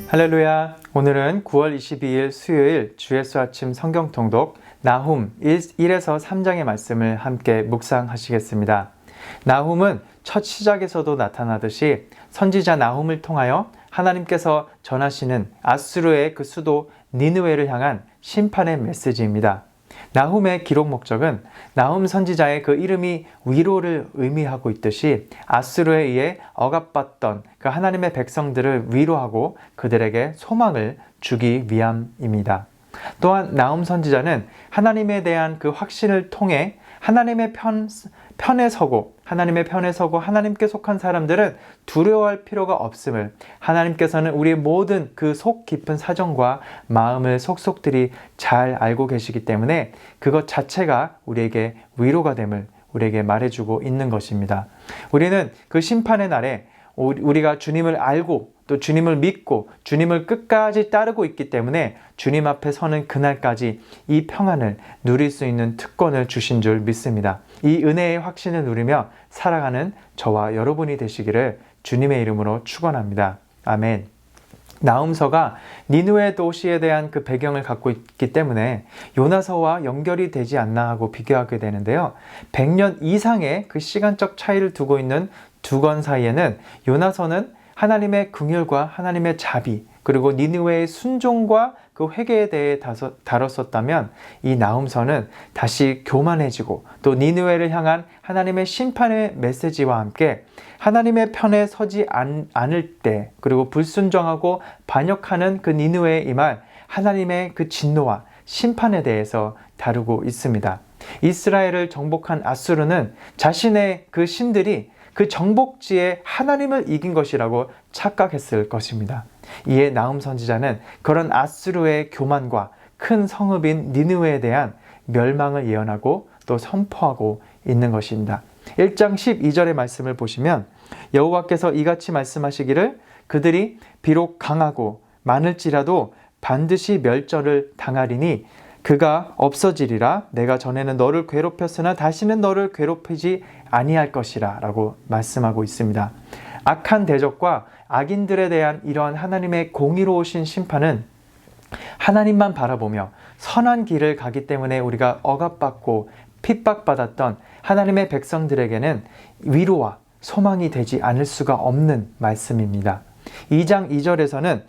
할렐루야. 오늘은 9월 22일 수요일 주예수 아침 성경 통독 나훔 1에서 3장의 말씀을 함께 묵상하시겠습니다. 나훔은 첫 시작에서도 나타나듯이 선지자 나훔을 통하여 하나님께서 전하시는 아수르의 그 수도 니느웨를 향한 심판의 메시지입니다. 나훔의 기록 목적은 나훔 선지자의 그 이름이 위로를 의미하고 있듯이 아수르에 의해 억압받던 그 하나님의 백성들을 위로하고 그들에게 소망을 주기 위함입니다. 또한 나훔 선지자는 하나님에 대한 그 확신을 통해 하나님의 편에 서고 하나님께 속한 사람들은 두려워할 필요가 없음을, 하나님께서는 우리의 모든 그 속 깊은 사정과 마음을 속속들이 잘 알고 계시기 때문에 그것 자체가 우리에게 위로가 됨을 우리에게 말해주고 있는 것입니다. 우리는 그 심판의 날에 우리가 주님을 알고 또 주님을 믿고 주님을 끝까지 따르고 있기 때문에 주님 앞에 서는 그날까지 이 평안을 누릴 수 있는 특권을 주신 줄 믿습니다. 이 은혜의 확신을 누리며 살아가는 저와 여러분이 되시기를 주님의 이름으로 축원합니다. 아멘. 나훔서가 니느웨 도시에 대한 그 배경을 갖고 있기 때문에 요나서와 연결이 되지 않나 하고 비교하게 되는데요. 100년 이상의 그 시간적 차이를 두고 있는 두 권 사이에는 요나서는 하나님의 긍휼과 하나님의 자비, 그리고 니느웨의 순종과 그 회개에 대해 다뤘었다면 이 나훔서는 다시 교만해지고 또 니느웨를 향한 하나님의 심판의 메시지와 함께 하나님의 편에 서지 않을 때, 그리고 불순종하고 반역하는 그 니느웨에 임할 하나님의 그 진노와 심판에 대해서 다루고 있습니다. 이스라엘을 정복한 아수르는 자신의 그 신들이 그 정복지에 하나님을 이긴 것이라고 착각했을 것입니다. 이에 나훔 선지자는 그런 아수르의 교만과 큰 성읍인 니느웨에 대한 멸망을 예언하고 또 선포하고 있는 것입니다. 1장 12절의 말씀을 보시면 여호와께서 이같이 말씀하시기를 그들이 비록 강하고 많을지라도 반드시 멸절을 당하리니 그가 없어지리라. 내가 전에는 너를 괴롭혔으나 다시는 너를 괴롭히지 아니할 것이라 라고 말씀하고 있습니다. 악한 대적과 악인들에 대한 이러한 하나님의 공의로우신 심판은 하나님만 바라보며 선한 길을 가기 때문에 우리가 억압받고 핍박받았던 하나님의 백성들에게는 위로와 소망이 되지 않을 수가 없는 말씀입니다. 2장 2절에서는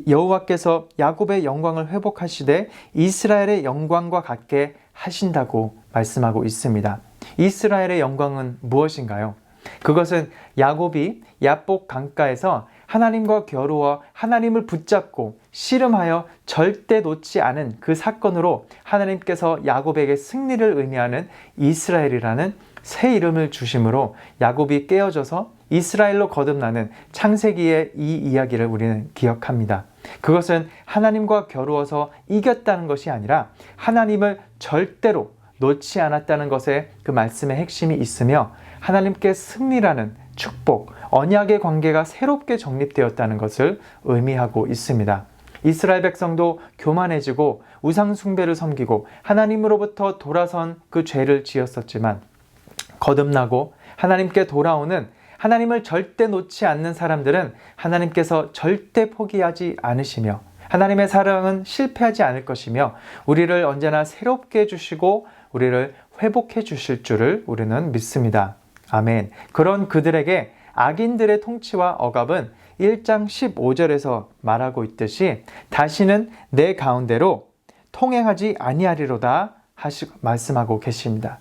여호와께서 야곱의 영광을 회복하시되 이스라엘의 영광과 같게 하신다고 말씀하고 있습니다. 이스라엘의 영광은 무엇인가요? 그것은 야곱이 야복 강가에서 하나님과 겨루어 하나님을 붙잡고 씨름하여 절대 놓지 않은 그 사건으로 하나님께서 야곱에게 승리를 의미하는 이스라엘이라는 새 이름을 주심으로 야곱이 깨어져서 이스라엘로 거듭나는 창세기의 이 이야기를 우리는 기억합니다. 그것은 하나님과 겨루어서 이겼다는 것이 아니라 하나님을 절대로 놓지 않았다는 것에 그 말씀의 핵심이 있으며 하나님께 승리라는 축복, 언약의 관계가 새롭게 정립되었다는 것을 의미하고 있습니다. 이스라엘 백성도 교만해지고 우상 숭배를 섬기고 하나님으로부터 돌아선 그 죄를 지었었지만 거듭나고 하나님께 돌아오는, 하나님을 절대 놓지 않는 사람들은 하나님께서 절대 포기하지 않으시며 하나님의 사랑은 실패하지 않을 것이며 우리를 언제나 새롭게 해주시고 우리를 회복해 주실 줄을 우리는 믿습니다. 아멘. 그런 그들에게 악인들의 통치와 억압은 1장 15절에서 말하고 있듯이 다시는 내 가운데로 통행하지 아니하리로다 말씀하고 계십니다.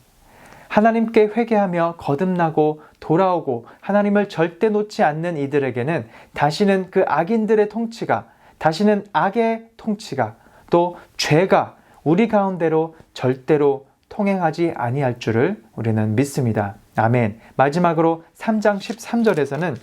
하나님께 회개하며 거듭나고 돌아오고 하나님을 절대 놓지 않는 이들에게는 다시는 그 악인들의 통치가, 다시는 악의 통치가, 또 죄가 우리 가운데로 절대로 통행하지 아니할 줄을 우리는 믿습니다. 아멘. 마지막으로 3장 13절에서는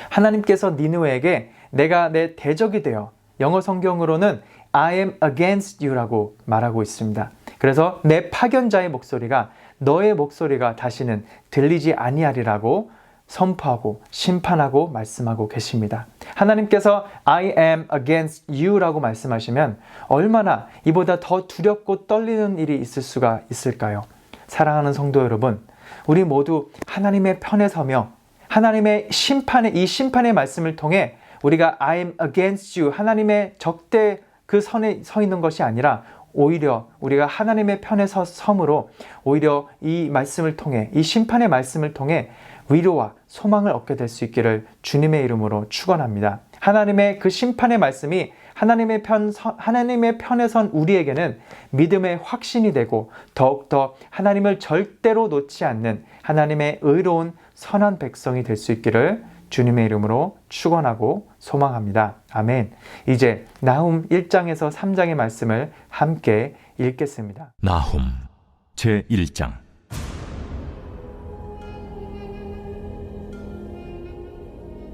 하나님께서 니느웨에게 내가 내 대적이 되어, 영어 성경으로는 I am against you라고 말하고 있습니다. 그래서 내 파견자의 목소리가, 너의 목소리가 다시는 들리지 아니하리라고 선포하고 심판하고 말씀하고 계십니다. 하나님께서 I am against you라고 말씀하시면 얼마나 이보다 더 두렵고 떨리는 일이 있을 수가 있을까요? 사랑하는 성도 여러분, 우리 모두 하나님의 편에 서며 하나님의 이 심판의 말씀을 통해 우리가 I'm against you, 하나님의 적대 그 선에 서 있는 것이 아니라 오히려 우리가 하나님의 편에 섬으로 오히려 이 말씀을 통해, 이 심판의 말씀을 통해 위로와 소망을 얻게 될 수 있기를 주님의 이름으로 축원합니다. 하나님의 그 심판의 말씀이 하나님의 편에 선 우리에게는 믿음의 확신이 되고 더욱더 하나님을 절대로 놓지 않는 하나님의 의로운 선한 백성이 될 수 있기를 주님의 이름으로 축원하고 소망합니다. 아멘. 이제 나훔 1장에서 3장의 말씀을 함께 읽겠습니다. 나훔 제1장.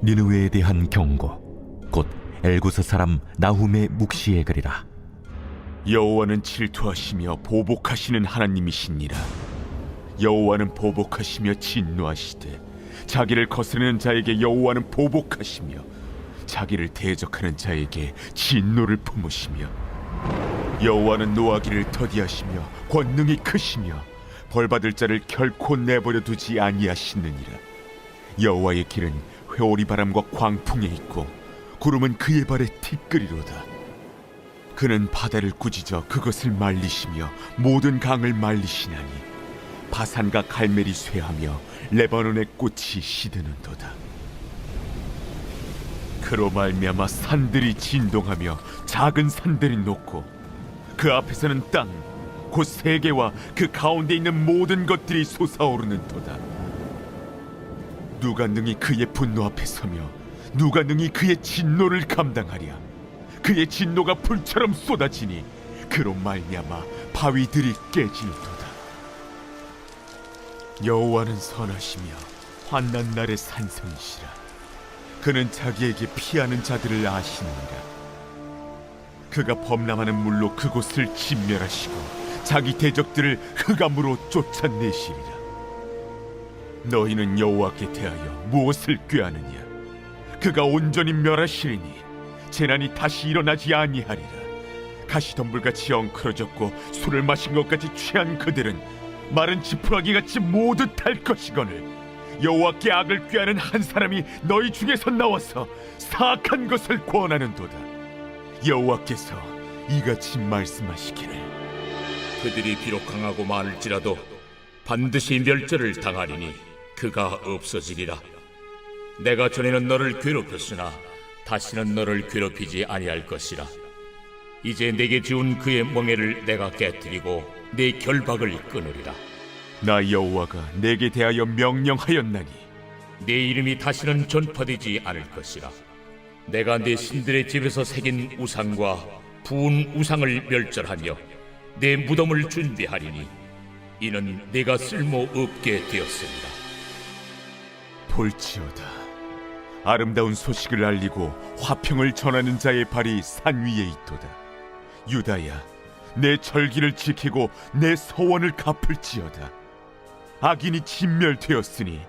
니느웨에 대한 경고, 곧 엘구스 사람 나훔의 묵시에 그리라. 여호와는 질투하시며 보복하시는 하나님이시니라. 여호와는 보복하시며 진노하시되 자기를 거스르는 자에게 여호와는 보복하시며 자기를 대적하는 자에게 진노를 품으시며 여호와는 노하기를 더디하시며 권능이 크시며 벌받을 자를 결코 내버려 두지 아니하시느니라. 여호와의 길은 회오리 바람과 광풍에 있고 구름은 그의 발에 티끌이로다. 그는 바다를 꾸짖어 그것을 말리시며 모든 강을 말리시나니 바산과 갈멜이 쇠하며 레바논의 꽃이 시드는도다. 그로 말미암아 산들이 진동하며 작은 산들이 녹고 그 앞에서는 땅 곧 세계와 그 가운데 있는 모든 것들이 솟아오르는도다. 누가 능히 그의 분노 앞에 서며 누가 능히 그의 진노를 감당하랴. 그의 진노가 불처럼 쏟아지니 그로 말미암아 바위들이 깨질도다. 여호와는 선하시며 환난 날의 산성이시라. 그는 자기에게 피하는 자들을 아시느니라. 그가 범람하는 물로 그곳을 진멸하시고 자기 대적들을 흑암으로 쫓아내시리라. 너희는 여호와께 대하여 무엇을 꾀하느냐? 그가 온전히 멸하시리니 재난이 다시 일어나지 아니하리라. 가시덤불같이 엉클어졌고 술을 마신 것같이 취한 그들은 마른 지푸라기같이 모두 탈 것이거늘 여호와께 악을 꾀하는 한 사람이 너희 중에서 나와서 사악한 것을 권하는도다. 여호와께서 이같이 말씀하시기를 그들이 비록 강하고 많을지라도 반드시 멸절을 당하리니 그가 없어지리라. 내가 전에는 너를 괴롭혔으나 다시는 너를 괴롭히지 아니할 것이라. 이제 내게 지운 그의 멍에를 내가 깨뜨리고 내 결박을 끊으리라. 나 여호와가 내게 대하여 명령하였나니 내 이름이 다시는 전파되지 않을 것이라. 내가 내 신들의 집에서 새긴 우상과 부은 우상을 멸절하며 내 무덤을 준비하리니 이는 내가 쓸모없게 되었습니다. 볼지어다, 아름다운 소식을 알리고 화평을 전하는 자의 발이 산 위에 있도다. 유다야, 내 절기를 지키고 내 서원을 갚을지어다. 악인이 진멸되었으니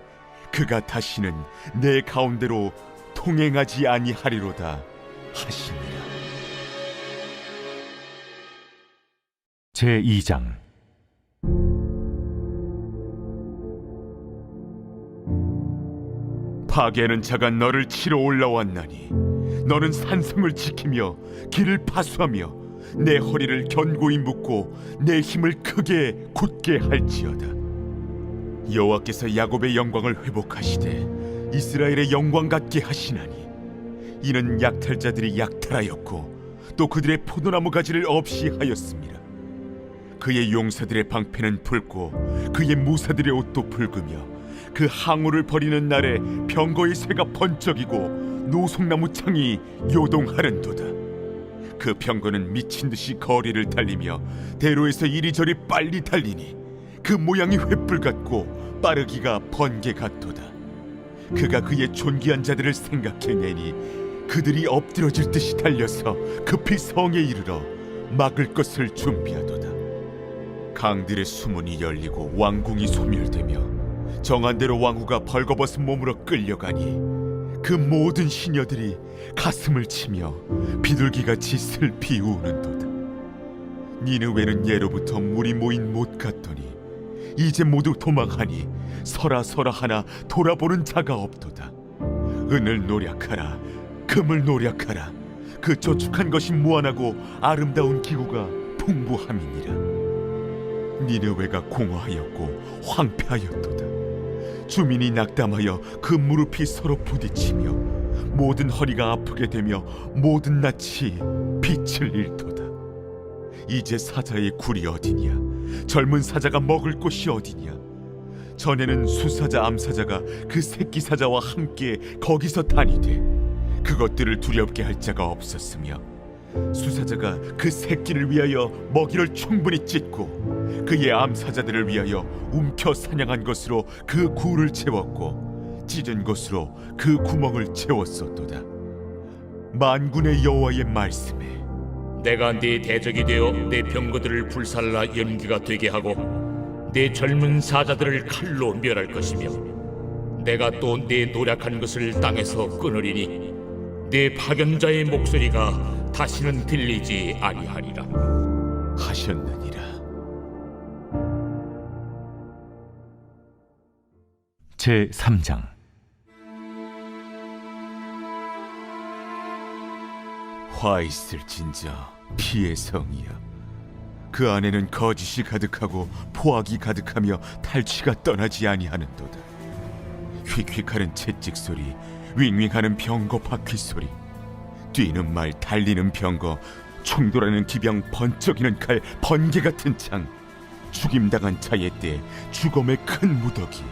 그가 다시는 내 가운데로 통행하지 아니하리로다 하시니라. 제2장. 파괴하는 자가 너를 치러 올라왔나니 너는 산성을 지키며 길을 파수하며 내 허리를 견고히 묶고 내 힘을 크게 굳게 할지어다. 여호와께서 야곱의 영광을 회복하시되 이스라엘의 영광 같게 하시나니 이는 약탈자들이 약탈하였고 또 그들의 포도나무 가지를 없이 하였습니다. 그의 용사들의 방패는 붉고 그의 무사들의 옷도 붉으며 그 항우를 버리는 날에 병거의 쇠가 번쩍이고 노송나무 창이 요동하는도다. 그 병거는 미친 듯이 거리를 달리며 대로에서 이리저리 빨리 달리니 그 모양이 횃불 같고 빠르기가 번개 같도다. 그가 그의 존귀한 자들을 생각해내니 그들이 엎드러질 듯이 달려서 급히 성에 이르러 막을 것을 준비하도다. 강들의 수문이 열리고 왕궁이 소멸되며 정한 대로 왕후가 벌거벗은 몸으로 끌려가니 그 모든 시녀들이 가슴을 치며 비둘기같이 슬피 우는도다. 니느웨는 예로부터 물이 모인 못 같더니 이제 모두 도망하니 서라 하나 돌아보는 자가 없도다. 은을 노력하라. 그 금을 노력하라. 그 저축한 것이 무한하고 아름다운 기구가 풍부함이니라. 니느웨가 공허하였고 황폐하였도다. 주민이 낙담하여 그 무릎이 서로 부딪히며 모든 허리가 아프게 되며 모든 낯이 빛을 잃도다. 이제 사자의 굴이 어디냐? 젊은 사자가 먹을 곳이 어디냐? 전에는 수사자 암사자가 그 새끼 사자와 함께 거기서 다니되 그것들을 두렵게 할 자가 없었으며 수사자가 그 새끼를 위하여 먹이를 충분히 찢고 그의 암사자들을 위하여 움켜 사냥한 것으로 그 굴을 채웠고 찢은 것으로 그 구멍을 채웠었도다. 만군의 여호와의 말씀에 내가 네 대적이 되어 내 병거들을 불살라 연기가 되게 하고 내 젊은 사자들을 칼로 멸할 것이며 내가 또 내 노력한 것을 땅에서 끊으리니 내 파견자의 목소리가 다시는 들리지 아니하리라 하셨느니라. 제 3장. 화 있을진저 피의 성이여, 그 안에는 거짓이 가득하고 포악이 가득하며 탈취가 떠나지 아니하는도다. 휙휙하는 채찍 소리, 윙윙하는 병거 바퀴 소리, 뛰는 말, 달리는 병거, 충돌하는 기병, 번쩍이는 칼, 번개 같은 창, 죽임당한 자의 때, 죽음의 큰 무더기.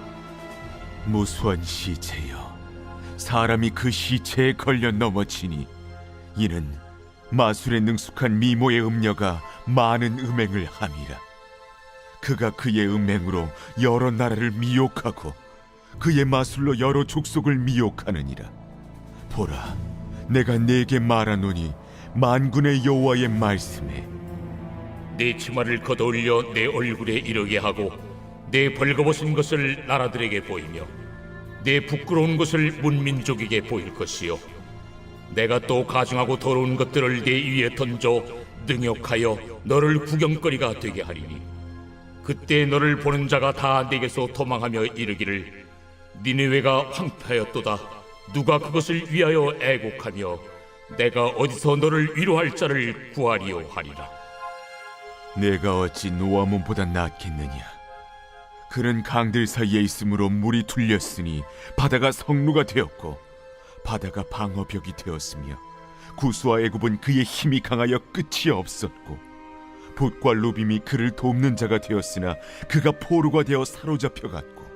무수한 시체여, 사람이 그 시체에 걸려 넘어지니 이는 마술에 능숙한 미모의 음녀가 많은 음행을 함이라. 그가 그의 음행으로 여러 나라를 미혹하고 그의 마술로 여러 족속을 미혹하느니라. 보라, 내가 네게 말하노니 만군의 여호와의 말씀에 내 치마를 걷어올려 내 얼굴에 이르게 하고 내 벌거벗은 것을 나라들에게 보이며 내 부끄러운 것을 문민족에게 보일 것이요 내가 또 가증하고 더러운 것들을 네 위에 던져 능욕하여 너를 구경거리가 되게 하리니 그때 너를 보는 자가 다 내게서 도망하며 이르기를 니느웨가 황폐하였도다. 누가 그것을 위하여 애곡하며 내가 어디서 너를 위로할 자를 구하리요 하리라. 내가 어찌 노아몬보다 낫겠느냐? 그는 강들 사이에 있으므로 물이 둘렸으니 바다가 성루가 되었고 바다가 방어벽이 되었으며 구스와 애굽은 그의 힘이 강하여 끝이 없었고 봇과 루빔이 그를 돕는 자가 되었으나 그가 포로가 되어 사로잡혀갔고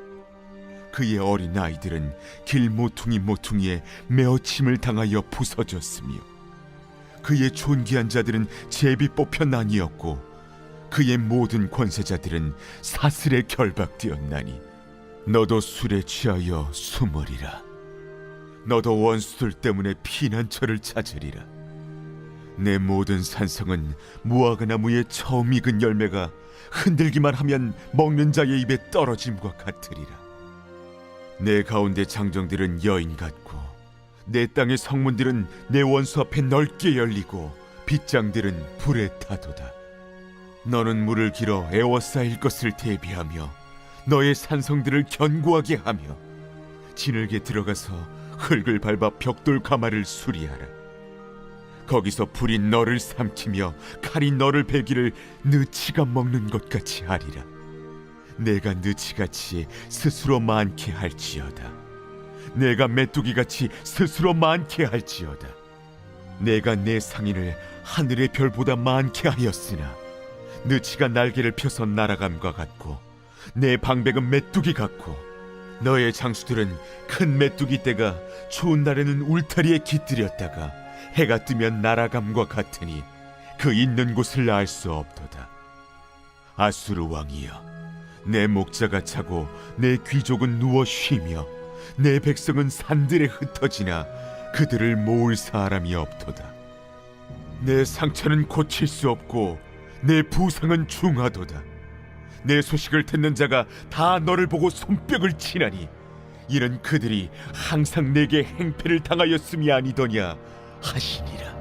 그의 어린 아이들은 길 모퉁이에 메어침을 당하여 부서졌으며 그의 존귀한 자들은 제비 뽑혀 나뉘었고 그의 모든 권세자들은 사슬에 결박되었나니 너도 술에 취하여 숨으리라. 너도 원수들 때문에 피난처를 찾으리라. 내 모든 산성은 무화과 나무의 처음 익은 열매가 흔들기만 하면 먹는 자의 입에 떨어짐과 같으리라. 내 가운데 장정들은 여인 같고 내 땅의 성문들은 내 원수 앞에 넓게 열리고 빗장들은 불에 타도다. 너는 물을 길어 에워싸일 것을 대비하며 너의 산성들을 견고하게 하며 진흙에 들어가서 흙을 밟아 벽돌 가마를 수리하라. 거기서 불이 너를 삼키며 칼이 너를 베기를 느치가 먹는 것 같이 하리라. 내가 느치같이 스스로 많게 할지어다. 내가 메뚜기같이 스스로 많게 할지어다. 내가 내 상인을 하늘의 별보다 많게 하였으나 느치가 날개를 펴서 날아감과 같고 내 방백은 메뚜기 같고 너의 장수들은 큰 메뚜기 떼가 추운 날에는 울타리에 깃들였다가 해가 뜨면 날아감과 같으니 그 있는 곳을 알 수 없도다. 아수르 왕이여, 내 목자가 차고 내 귀족은 누워 쉬며 내 백성은 산들에 흩어지나 그들을 모을 사람이 없도다. 내 상처는 고칠 수 없고 내 부상은 중하도다. 내 소식을 듣는 자가 다 너를 보고 손뼉을 치나니 이는 그들이 항상 내게 행패를 당하였음이 아니더냐 하시니라.